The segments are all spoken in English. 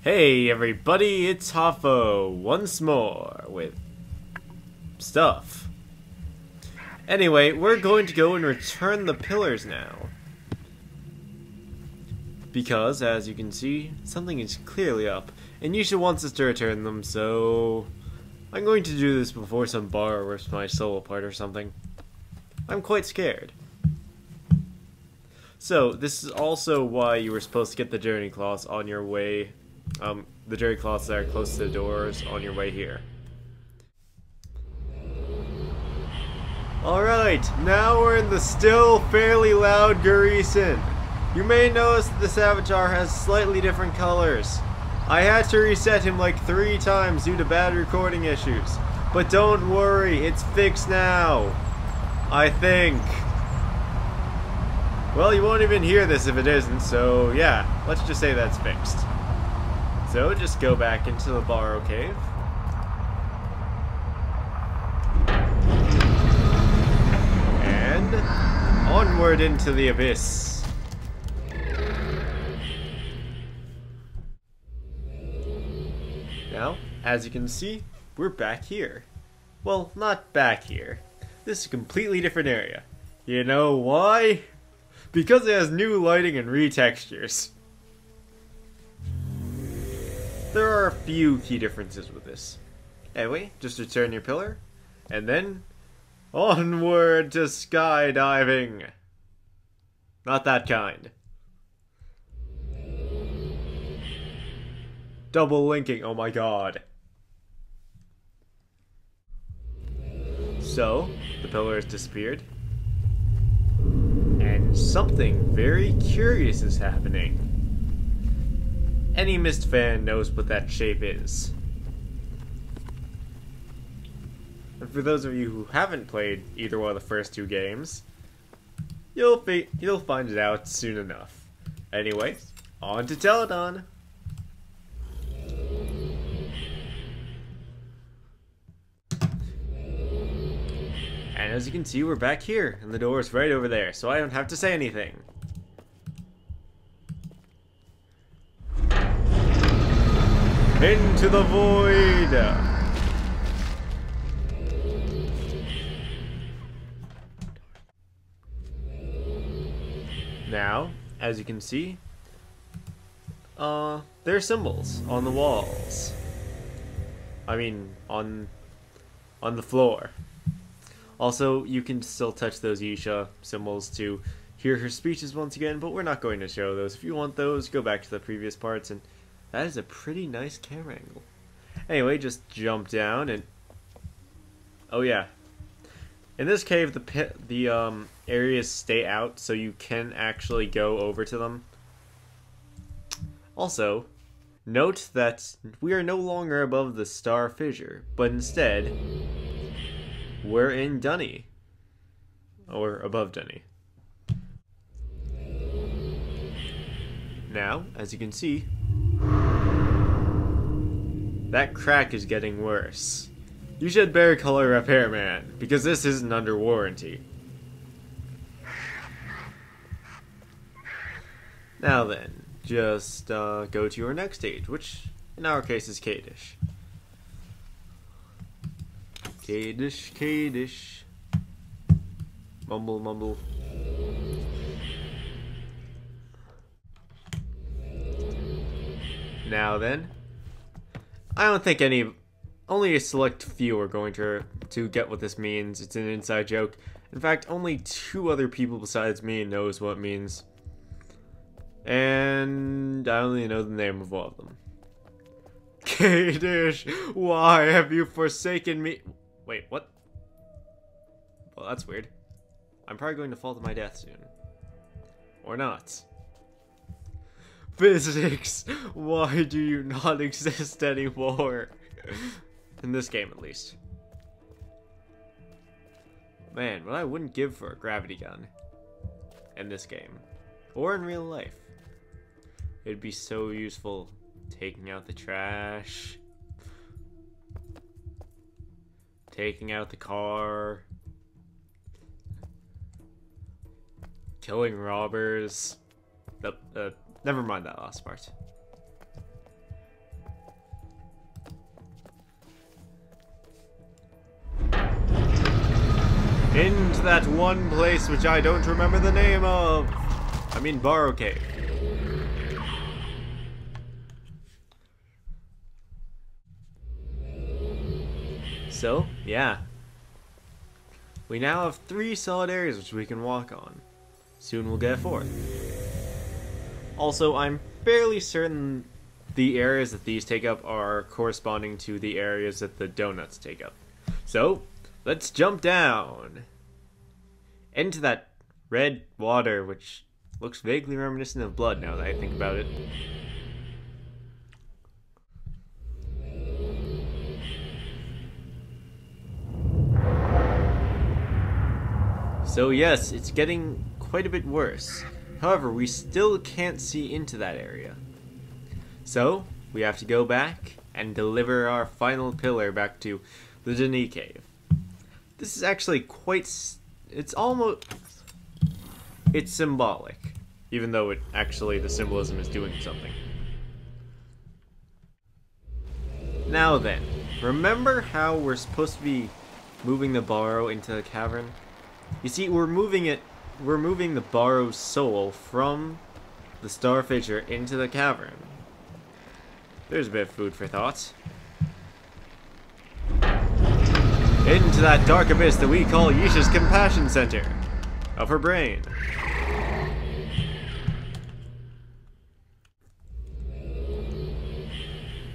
Hey everybody, it's Hoffo once more with stuff. Anyway, we're going to go and return the pillars now. Because, as you can see, something is clearly up, and Yusha wants us to return them, so I'm going to do this before some bar rips my soul apart or something. I'm quite scared. So, this is also why you were supposed to get the journey cloths on your way. The journey cloths that are close to the doors on your way here. Alright, now we're in the still fairly loud Garrison. You may notice that the Savajar has slightly different colors. I had to reset him like 3 times due to bad recording issues. But don't worry, it's fixed now. I think. Well, you won't even hear this if it isn't, so yeah, let's just say that's fixed. So, just go back into the Barrow Cave. And onward into the abyss. Now, as you can see, we're back here. Well, not back here. This is a completely different area. You know why? Because it has new lighting and retextures. There are a few key differences with this. Anyway, just return your pillar, and then onward to skydiving. Not that kind. Double linking, oh my god. So, the pillar has disappeared. And something very curious is happening. Any Myst fan knows what that shape is. And for those of you who haven't played either one of the first 2 games, you'll find it out soon enough. Anyway, on to Teledon! And as you can see, we're back here, and the door is right over there, so I don't have to say anything. Into the void! Now, as you can see, there are symbols on the walls. I mean, on the floor. Also, you can still touch those Yusha symbols to hear her speeches once again, but we're not going to show those. If you want those, go back to the previous parts, and that is a pretty nice camera angle. Anyway, just jump down and... oh yeah. In this cave, the areas stay out, so you can actually go over to them. Also, note that we are no longer above the star fissure, but instead, we're in Dunny. Or above Dunny. Now, as you can see, that crack is getting worse. You should bear color repairman, because this isn't under warranty. Now then, just go to your next stage, which in our case is Kadish. Kadish, Kadish. Mumble, mumble. Now then, I don't think only a select few are going to get what this means. It's an inside joke. In fact, only 2 other people besides me knows what it means. And I only know the name of all of them. Kadish, why have you forsaken me? Wait, what? Well, that's weird. I'm probably going to fall to my death soon. Or not. Physics, why do you not exist anymore? In this game, at least. Man, what I wouldn't give for a gravity gun. In this game. Or in real life. It'd be so useful taking out the trash. Taking out the car. Killing robbers. Never mind that last part. that one place which I don't remember the name of. I mean, Borrow Cave. So, yeah. We now have 3 solid areas which we can walk on. Soon we'll get a 4th. Also, I'm fairly certain the areas that these take up are corresponding to the areas that the donuts take up. So, let's jump down into that red water, which looks vaguely reminiscent of blood now that I think about it. So yes, it's getting quite a bit worse. However, we still can't see into that area. So, we have to go back and deliver our final pillar back to the Denis Cave. This is actually quite... it's symbolic. Even though the symbolism is doing something. Now then, remember how we're supposed to be moving the Borrow into the cavern? You see, we're moving the Borrow's soul from the Star Fissure into the cavern. There's a bit of food for thought. Into that dark abyss that we call Yisha's Compassion Center of her brain.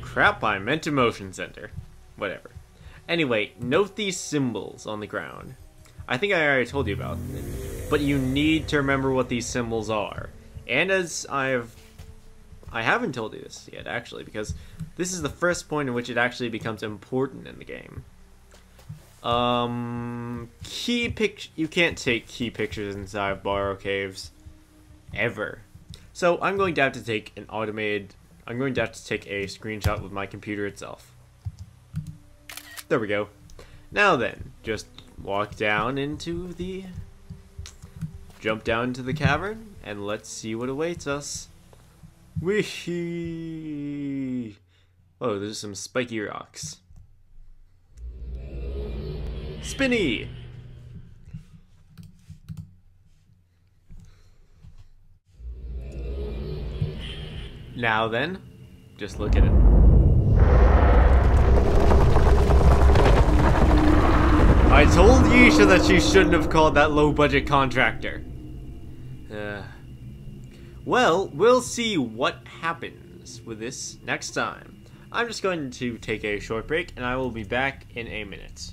Crap, I meant Emotion Center. Whatever. Anyway, note these symbols on the ground. I think I already told you about it, but you need to remember what these symbols are. And as I haven't told you this yet, actually, because this is the first point in which it actually becomes important in the game. You can't take key pictures inside of Borrow Caves, ever. So I'm going to have to take a screenshot with my computer itself. There we go. Now then, just jump down into the cavern, and let's see what awaits us. Whee! Oh, there's some spiky rocks. Spinny! Now then, just look at it. I told Yisha that she shouldn't have called that low-budget contractor. Well, we'll see what happens with this next time. I'm just going to take a short break, and I will be back in a minute.